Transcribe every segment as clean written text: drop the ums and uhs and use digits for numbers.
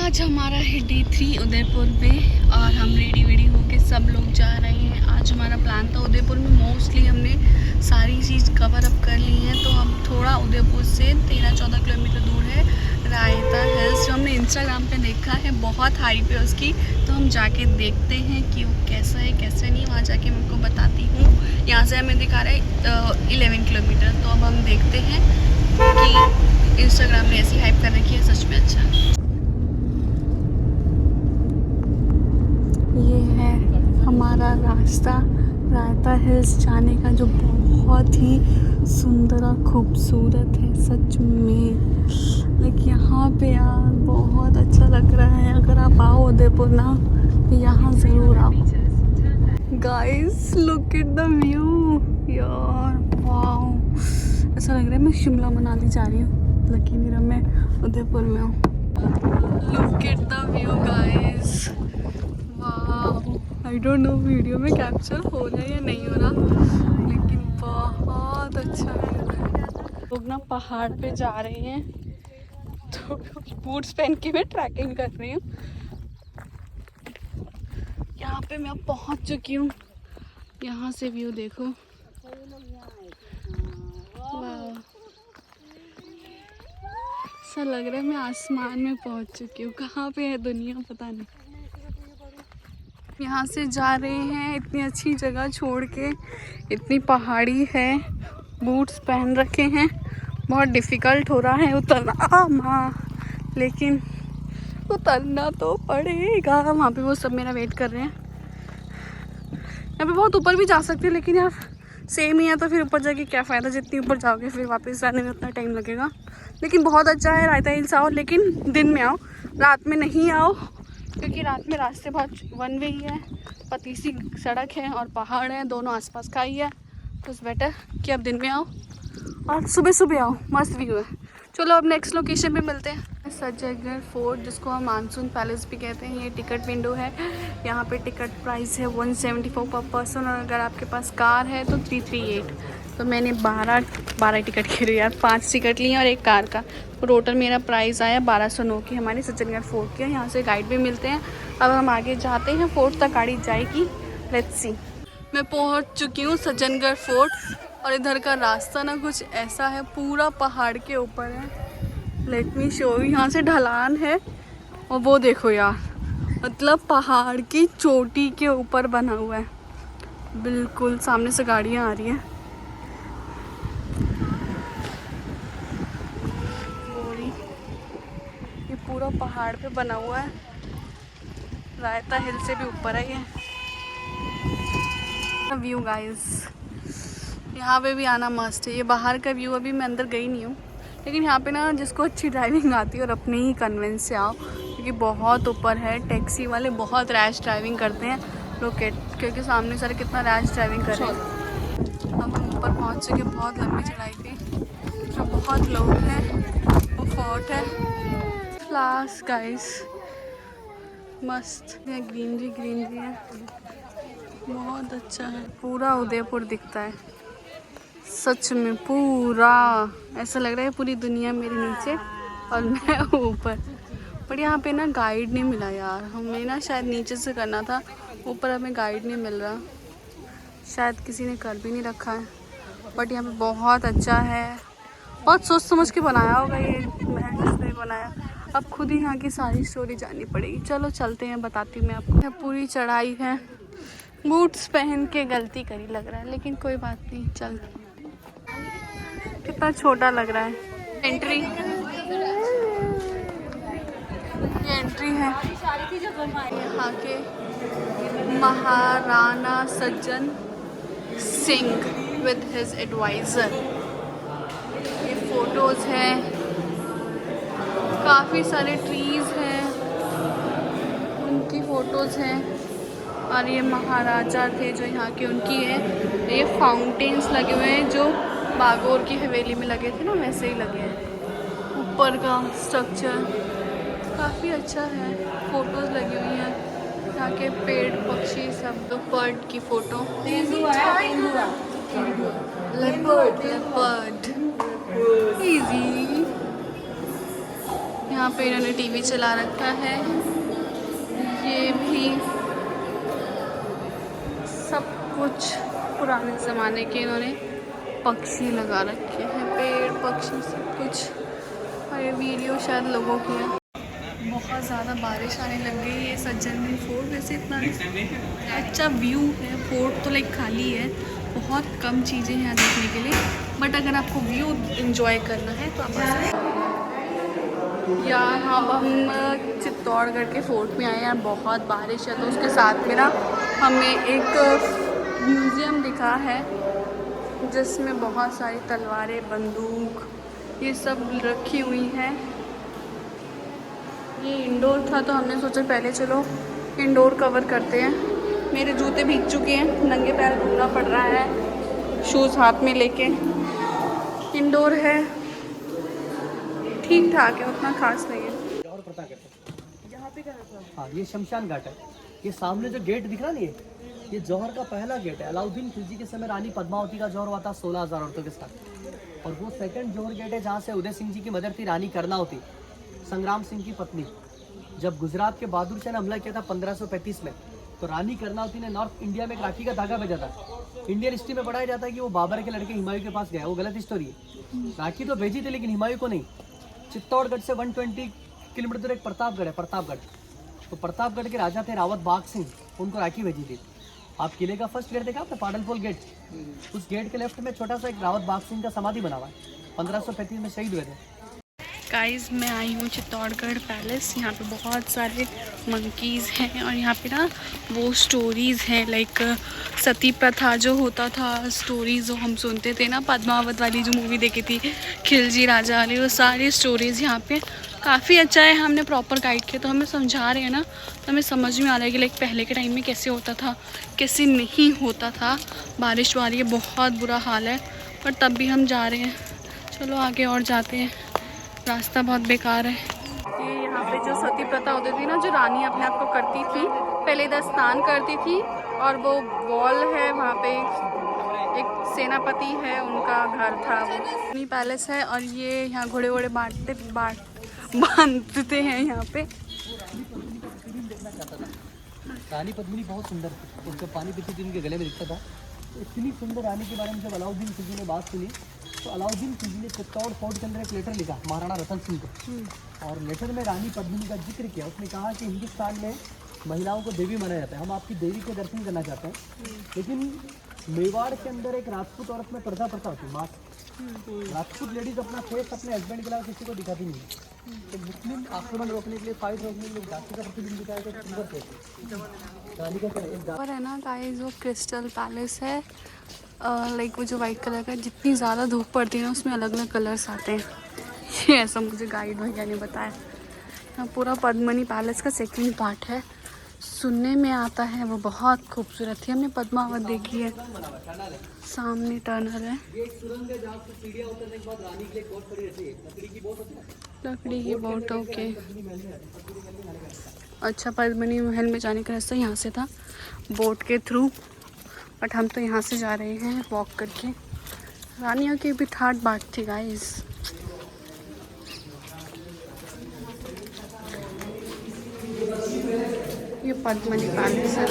आज हमारा है डे 3 उदयपुर में और हम रेडी वेडी होके सब लोग जा रहे हैं। आज हमारा प्लान था उदयपुर में, मोस्टली हमने सारी चीज़ कवर अप कर ली है। तो हम थोड़ा उदयपुर से 13-14 किलोमीटर दूर है रायता हिल्स, जो हमने इंस्टाग्राम पे देखा है, बहुत हाइप है उसकी। तो हम जाके देखते हैं कि वो कैसा है कैसा नहीं, वहाँ जाके मैं आपको बताती हूँ। यहाँ से हमें दिखा रहा है 11 किलोमीटर। तो अब हम देखते हैं कि इंस्टाग्राम ने ऐसी हाइप कर रखी है, सच में अच्छा। ये है हमारा रास्ता रायता हिल्स जाने का, जो बहुत ही सुंदर और खूबसूरत है सच में। लेकिन यहाँ पे यार बहुत अच्छा लग रहा है। अगर आप आओ उदयपुर ना, यहाँ ज़रूर आओ। Guys look at the view यार, वाओ। ऐसा लग रहा है मैं शिमला मनाली जा रही हूँ, लेकिन मेरा मैं उदयपुर में हूँ। Look at the view guys, I don't know video में कैप्चर हो रहा है या नहीं हो रहा, लेकिन बहुत अच्छा व्यू है। लोग ना पहाड़ पे जा रहे हैं, तो बूट्स पहन के मैं ट्रैकिंग कर रही हूँ। यहाँ पे मैं पहुँच चुकी हूँ। यहाँ से व्यू देखो, वाह। ऐसा लग रहा है मैं आसमान में पहुँच चुकी हूँ। कहाँ पे है दुनिया पता नहीं। यहाँ से जा रहे हैं इतनी अच्छी जगह छोड़ के, इतनी पहाड़ी है, बूट्स पहन रखे हैं। बहुत डिफ़िकल्ट हो रहा है उतरना, माँ, लेकिन उतरना तो पड़ेगा। वहाँ पे वो सब मेरा वेट कर रहे हैं। यहाँ पे बहुत ऊपर भी जा सकते हैं, लेकिन यार सेम ही है, तो फिर ऊपर जाके क्या फ़ायदा, जितनी ऊपर जाओगे फिर वापस आने में उतना टाइम लगेगा। लेकिन बहुत अच्छा है रायता हिल्स। आओ, लेकिन दिन में आओ, रात में नहीं आओ, क्योंकि रात में रास्ते बहुत वन वे ही है, पतली सी सड़क है और पहाड़ है, दोनों आसपास खाई है। तो इट्स बेटर कि अब दिन में आओ और सुबह सुबह आओ, मस्त व्यू है। चलो अब नेक्स्ट लोकेशन पे मिलते हैं। सज्जनगढ़ फोर्ट, जिसको हम मानसून पैलेस भी कहते हैं, ये टिकट विंडो है। यहाँ पे टिकट प्राइस है 174 पर पर्सन, और अगर आपके पास कार है तो 338। तो मैंने 12 टिकट के लिए यार 5 टिकट ली हैं और एक कार का। तो टोटल मेरा प्राइस आया 1209 की, हमारे सज्जनगढ़ फोर्ट के। यहाँ से गाइड भी मिलते हैं। अब हम आगे जाते हैं, फोर्ट तक गाड़ी जाएगी, लेट्स सी। मैं पहुँच चुकी हूँ सज्जनगढ़ फोर्ट, और इधर का रास्ता ना कुछ ऐसा है, पूरा पहाड़ के ऊपर है। Let me show you. यहाँ से ढलान है, और वो देखो यार, मतलब पहाड़ की चोटी के ऊपर बना हुआ है। बिल्कुल सामने से गाड़ियाँ आ रही हैं। ये पूरा पहाड़ पे बना हुआ है, रायता हिल से भी ऊपर है ये व्यू गाइस। यहाँ पे भी आना मस्त है। ये बाहर का व्यू, अभी मैं अंदर गई नहीं हूँ, लेकिन यहाँ पे ना जिसको अच्छी ड्राइविंग आती है और अपने ही कन्वेंस से आओ, क्योंकि बहुत ऊपर है। टैक्सी वाले बहुत रैश ड्राइविंग करते हैं लोग, क्योंकि सामने सारे कितना रैश ड्राइविंग कर रहे हैं। अब हम ऊपर पहुँच चुके, बहुत लंबी चढ़ाई पे, जो बहुत लोग हैं। वो फोर्ट है, फ्लावर्स गाइस, मस्त है, ग्रीनरी है, बहुत अच्छा है। पूरा उदयपुर दिखता है सच में, पूरा ऐसा लग रहा है पूरी दुनिया मेरे नीचे और मैं ऊपर। पर यहाँ पे ना गाइड नहीं मिला यार, हमें ना शायद नीचे से करना था, ऊपर हमें गाइड नहीं मिल रहा। शायद किसी ने कर भी नहीं रखा है। बट यहाँ पे बहुत अच्छा है, बहुत सोच समझ के बनाया होगा ये महल जिसने बनाया। अब खुद ही यहाँ की सारी स्टोरी जाननी पड़ेगी। चलो चलते हैं, बताती हूँ मैं आपको। पूरी चढ़ाई है, बूट्स पहन के गलती करी लग रहा है, लेकिन कोई बात नहीं, चलते। कितना छोटा लग रहा है। एंट्री, ये एंट्री है। यहाँ के Maharana Sajjan Singh with his adviser. ये फोटोज़ हैं, काफ़ी सारे ट्रीज़ हैं, उनकी फ़ोटोज़ हैं। और ये महाराजा थे जो यहाँ के, उनकी है। ये फाउंटेन्स लगे हुए हैं जो बागोर की हवेली में लगे थे ना, वैसे ही लगे हैं। ऊपर का स्ट्रक्चर काफ़ी अच्छा है, फोटोज़ लगी हुई हैं, यहाँ के पेड़ पक्षी सब। तो बर्ड की फ़ोटो, लेपर्ड, इजी। यहाँ पे इन्होंने टीवी चला रखा है। ये भी सब कुछ पुराने ज़माने के इन्होंने पक्षी लगा रखे हैं, पेड़ पक्षी सब कुछ। और ये वीडियो शायद लोगों की है। बहुत ज़्यादा बारिश आने लग गई है। सज्जनगढ़ फोर्ट वैसे इतना अच्छा व्यू है। फोर्ट तो लाइक खाली है, बहुत कम चीज़ें हैं यहाँ देखने के लिए, बट अगर आपको व्यू एंजॉय करना है तो आप आ सकते हैं। यहाँ अब हम चित्तौड़गढ़ के फोर्ट में आए हैं। बहुत बारिश है तो उसके साथ में ना हमें एक म्यूज़ियम दिखा है जिसमें बहुत सारी तलवारें, बंदूक ये सब रखी हुई हैं। ये इंडोर था तो हमने सोचा पहले चलो इंडोर कवर करते हैं। मेरे जूते भीग चुके हैं, नंगे पैर घूमना पड़ रहा है शूज़ हाथ में लेके। इंडोर है, ठीक ठाक है, उतना खास नहीं है। यहाँ पे क्या है? हाँ, ये शमशान घाट है। ये सामने जो गेट दिख रहा नहीं है, ये जौहर का पहला गेट है। अलाउद्दीन खिलजी के समय रानी पद्मावती का जौहर हुआ था 16,000 औरतों के साथ। और वो सेकंड जौहर गेट है जहाँ से उदय सिंह जी की मदर थी रानी कर्णावती, संग्राम सिंह की पत्नी। जब गुजरात के बहादुर शाह ने हमला किया था 1535 में, तो रानी कर्णावती ने नॉर्थ इंडिया में एक राखी का धागा भेजा था। इंडियन हिस्ट्री में पढ़ाया जाता है कि वो बाबर के लड़के हुमायूं के पास गया, वो गलत स्टोरी है। राखी तो भेजी थी लेकिन हुमायूं को नहीं। चित्तौड़गढ़ से 120 किलोमीटर एक प्रतापगढ़ है, प्रतापगढ़। तो प्रतापगढ़ के राजा थे रावत बाग सिंह, उनको राखी भेजी थी। आप किले का फर्स्ट गेट देखा आपने, पाडलपोल गेट, उस गेट के लेफ्ट में छोटा सा एक रावत बाग सिंह का समाधि बना हुआ है। 1535 में शहीद हुए थे। गाइस मैं आई हूँ चित्तौड़गढ़ पैलेस। यहाँ पे बहुत सारे मंकीज़ हैं और यहाँ पे ना वो स्टोरीज़ हैं लाइक सती प्रथा जो होता था, स्टोरीज़ जो हम सुनते थे ना, पद्मावत वाली जो मूवी देखी थी खिलजी राजा वाली, वो सारी स्टोरीज़ यहाँ पे काफ़ी अच्छा है। हमने प्रॉपर गाइड किया तो हमें समझा रहे हैं ना, तो हमें समझ में आ रहा है कि लाइक पहले के टाइम में कैसे होता था, कैसे नहीं होता था। बारिश वाली है, बहुत बुरा हाल है, पर तब भी हम जा रहे हैं। चलो आगे और जाते हैं, रास्ता बहुत बेकार है। ये यहाँ पे जो सती प्रथा होती थी ना, जो रानी अपने आप को करती थी, पहले इधर स्नान करती थी और वो वॉल है वहाँ पे एक सेनापति है, उनका घर था वो। पैलेस है और ये यहाँ घोड़े वोड़े बांधते हैं यहाँ पे। रानी पद्मिनी बहुत सुंदर थी, उसका पानी पीती थी, उनके गले में दिखता था। तो इतनी सुंदर रानी के बारे में जब अलाउद्दीन खिलजी ने बात सुनी, तो अलाउद्दीन खिलजी ने चित्तौड़ फोर्ट के अंदर एक लेटर लिखा महाराणा रतन सिंह को, और लेटर में रानी पद्मिनी का जिक्र किया। उसने कहा कि हिंदुस्तान में महिलाओं को देवी माना जाता है, हम आपकी देवी के दर्शन करना चाहते हैं, लेकिन मेवाड़ के अंदर एक राजपूत औरत में पर्दा प्रथा होती है, मास्क। राजपूत लेडीज अपना फेस अपने हस्बैंड के अलावा किसी को दिखाती नहीं है। तो मुस्लिम आक्रमण रोकने के लिए, फाइट रोकने के लिए जाति का प्रतिबिंब दिखाया गया सिल्वर फेस पर है ना गाइस, वो क्रिस्टल पैलेस है, लाइक वो जो वाइट कलर का, जितनी ज़्यादा धूप पड़ती है ना उसमें अलग अलग कलर्स आते हैं। ये ऐसा मुझे गाइड भैया ने बताया। यहाँ पूरा पद्मिनी पैलेस का सेकंड पार्ट है, सुनने में आता है वो बहुत खूबसूरत थी। हमने पद्मावत देखी है, सामने टनल है, लकड़ी की बोट। ओके, अच्छा, पद्मिनी महल में जाने का रास्ता यहाँ से था बोट के थ्रू, बट हम तो यहाँ से जा रहे हैं वॉक करके। रानियों की भी ठाट बाट थी गाइस। ये पद्मिनी पैलेस है।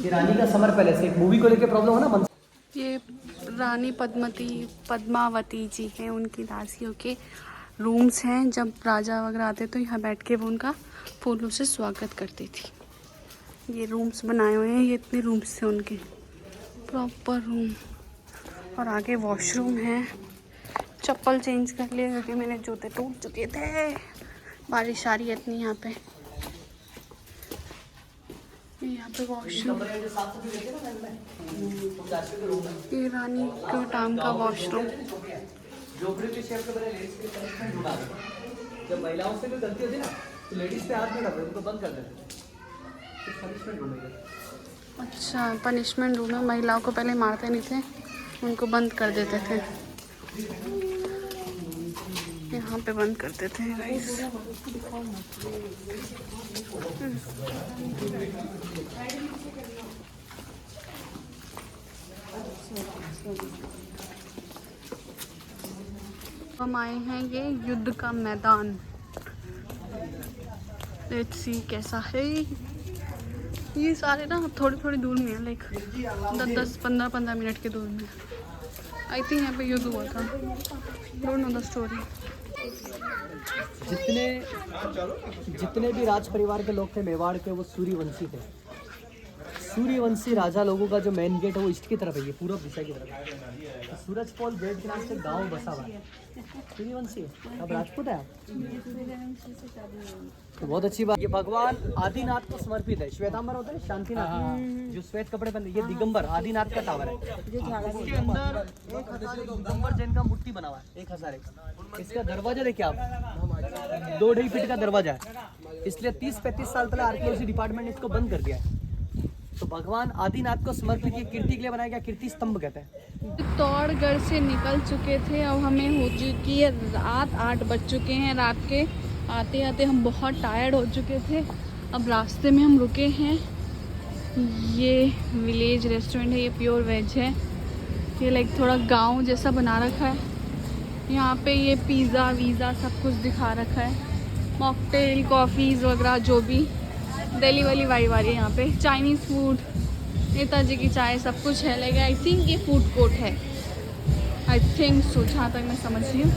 ये रानी का समर पैलेस है, एक मूवी को लेके प्रॉब्लम है ना। ये रानी पद्मावती जी हैं, उनकी दासियों के रूम्स हैं। जब राजा वगैरह आते तो यहाँ बैठ के वो उनका फूलों से स्वागत करती थी। ये रूम्स बनाए हुए हैं, ये इतने रूम्स थे उनके, प्रॉपर रूम। और आगे वॉशरूम है। चप्पल चेंज कर लिए क्योंकि मेरे जूते टूट चुके थे, बारिश आ रही है इतनी यहाँ पे। यहाँ पे वॉशरूम, ये रानी के टाइम का वॉशरूम। जब महिलाओं से कोई गलती होती ना तो लेडीज पे हाथ नहीं डालते, उनको बंद कर देते। अच्छा, पनिशमेंट रूम में महिलाओं को पहले मारते नहीं थे, उनको बंद कर देते थे, यहाँ पे बंद कर देते हैं गाइस। हम आए हैं ये युद्ध का मैदान। लेट्स सी कैसा है। ये सारे ना थोड़ी थोड़ी दूर में है, लाइक 10-15 मिनट के दूर में। आई थिंक यहाँ पे युद्ध हुआ था। Don't know the story. जितने भी राज परिवार के लोग थे मेवाड़ के, वो सूर्यवंशी थे। सूर्यवंशी राजा लोगों का जो मेन गेट है वो ईस्ट की तरफ है, ये पूर्व दिशा की तरफ है। तो सूरजपोल गेट के नाम से गांव बसा हुआ है। सूर्यवंशी है। अब राजपूत है आप, तो बहुत अच्छी बात। ये भगवान आदिनाथ को समर्पित है। श्वेतांबर होता है शांतिनाथ, जो श्वेत कपड़े पहनते, ये दिगंबर आदिनाथ का टावर है। इसके अंदर 1001 दिगंबर जैन का मूर्ति बना हुआ है। 1001। इसका दरवाजा देखिए आप, 2.5 फीट का दरवाजा है। इसलिए 30-35 साल पहले आर्कियोलॉजी डिपार्टमेंट ने इसको बंद कर दिया है। तो भगवान आदिनाथ को समर्पित ये कीर्ति के लिए बनाया गया, कीर्ति स्तंभ कहते हैं। चित्तौड़गढ़ से निकल चुके थे। अब हमें हो चुकी है रात, 8 बज चुके हैं रात के। आते आते हम बहुत टायर्ड हो चुके थे। अब रास्ते में हम रुके हैं। ये विलेज रेस्टोरेंट है, ये प्योर वेज है। ये लाइक थोड़ा गांव जैसा बना रखा है। यहाँ पे ये पिज़्ज़ा वीज़ा सब कुछ दिखा रखा है। मॉकटेल कॉफ़ीज़ वगैरह जो भी दिल्ली वाली वाइब आ रही है यहाँ पे। चाइनीज़ फूड, नेताजी की चाय, सब कुछ है। लेकिन आई थिंक ये फूड कोर्ट है, आई थिंक सो, जहाँ तक मैं समझ रही हूँ।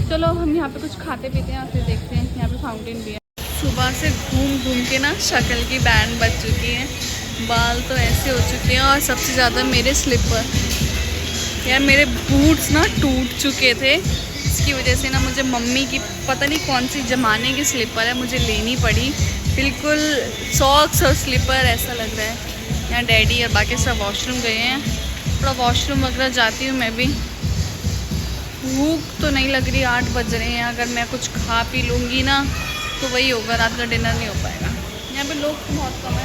चलो हम यहाँ पे कुछ खाते पीते हैं और फिर देखते हैं। यहाँ पे फाउंटेन भी है। सुबह से घूम घूम के ना शक्ल की बैंड बज चुकी है, बाल तो ऐसे हो चुके हैं। और सबसे ज़्यादा मेरे स्लीपर, यार मेरे बूट्स ना टूट चुके थे। इसकी वजह से ना मुझे मम्मी की पता नहीं कौन सी ज़माने की स्लीपर है, मुझे लेनी पड़ी। बिल्कुल सॉक्स और स्लीपर ऐसा लग रहा है। यहाँ डैडी और बाकी सब वॉशरूम गए हैं। थोड़ा वॉशरूम वगैरह जाती हूँ मैं भी। भूख तो नहीं लग रही, 8 बज रहे हैं। अगर मैं कुछ खा पी लूँगी ना तो वही होगा, रात का डिनर नहीं हो पाएगा। यहाँ पे लोग तो बहुत कम है,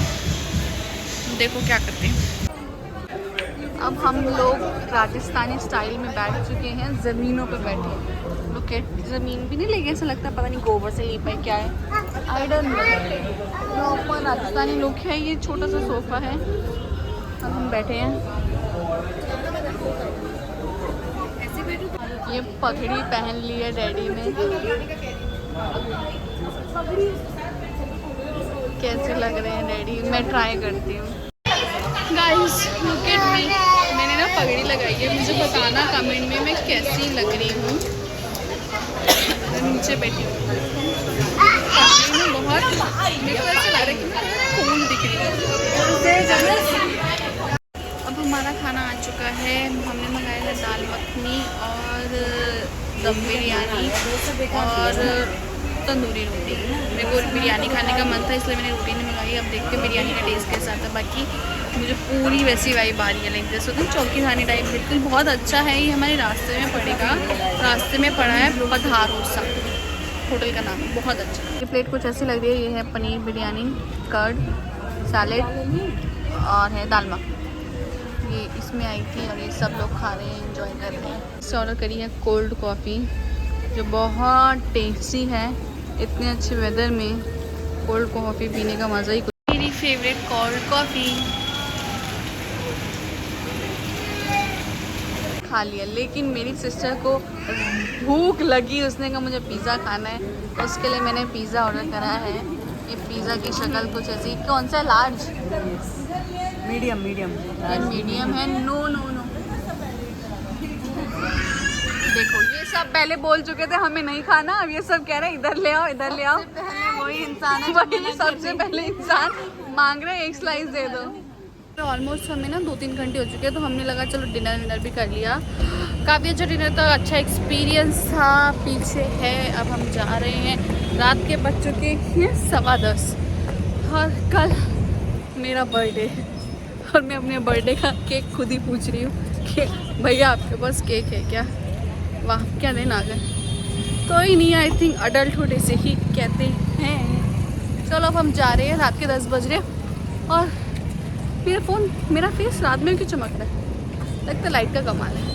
देखो क्या करते हैं। अब हम लोग राजस्थानी स्टाइल में बैठ चुके हैं, ज़मीनों पे बैठे हैं। लुक एट, ज़मीन भी नहीं लेके ऐसा लगता है पता नहीं गोबर से लीपा है क्या है, I don't know. Proper Rajasthani look है। ये छोटा सा सोफ़ा है, अब हम बैठे हैं। ये पगड़ी पहन ली है डैडी ने। कैसे लग रहे हैं डैडी? मैं ट्राई करती हूँ। गाइस लुक एट मी, मैंने ना पगड़ी लगाई है। मुझे बताना कमेंट में मैं कैसी लग रही हूँ। नीचे बैठी हूँ पगड़ी में, बहुत मेरे को ऐसा लग रहा है कि मैं कूल दिख रही हूँ। अब हमारा खाना आ चुका है। हमने मंगाया था दाल मखनी और दम बिरयानी और तंदूरी रोटी। मेरे को बिरयानी खाने का मन था इसलिए मैंने रोटी नहीं मंगाई। अब देखते बिरयानी का टेस्ट कैसा आता है। बाकी मुझे पूरी वैसी वाइब आ रही है, लाइक जैसे होता है चौकी खाने टाइप। बिल्कुल बहुत अच्छा है। ये हमारे रास्ते में पड़ेगा, रास्ते में पड़ा है पधारोसा होटल का नाम है, बहुत अच्छा। ये प्लेट कुछ ऐसी लग रही है। ये है पनीर बिरयानी, कर्ड, सैलेड और है दाल मखनी। ये इसमें आई थी और ये सब लोग खा रहे हैं, एंजॉय कर रहे हैं। इससे ऑर्डर करी है कोल्ड कॉफ़ी जो बहुत टेस्टी है। इतने अच्छे वेदर में कोल्ड कॉफ़ी पीने का मज़ा ही कुछ। मेरी फेवरेट कोल्ड कॉफ़ी खा लिया, लेकिन मेरी सिस्टर को भूख लगी। उसने कहा मुझे पिज़्ज़ा खाना है, उसके लिए मैंने पिज़्ज़ा ऑर्डर करा है। ये पिज़्ज़ा की शक्ल कुछ ऐसी। कौन सा लार्ज? मीडियम मीडियम मीडियम है। नो नो नो, देखो ये सब पहले बोल चुके थे हमें नहीं खाना, अब ये सब कह रहे हैं इधर ले आओ, इधर ले आओ। वही इंसान है, वही सबसे पहले इंसान मांग रहे हैं एक स्लाइस दे दो। तो ऑलमोस्ट हमें ना 2-3 घंटे हो चुके हैं, तो हमने लगा चलो डिनर भी कर लिया। काफ़ी अच्छा डिनर था, अच्छा एक्सपीरियंस था। पीछे है, अब हम जा रहे हैं। रात के बज चुके हैं 10:15 और कल मेरा बर्थडे है और मैं अपने बर्थडे का केक खुद ही पूछ रही हूँ कि भैया आपके पास केक है क्या? वाह क्या दिन आ गए। कोई नहीं, आई थिंक अडल्टहुड इसे ही कहते हैं। चलो अब हम जा रहे हैं, रात के 10 बज रहे और मेरा फ़ोन, मेरा फेस रात में क्यों चमक रहा है? लगता है लाइट का कमाल है।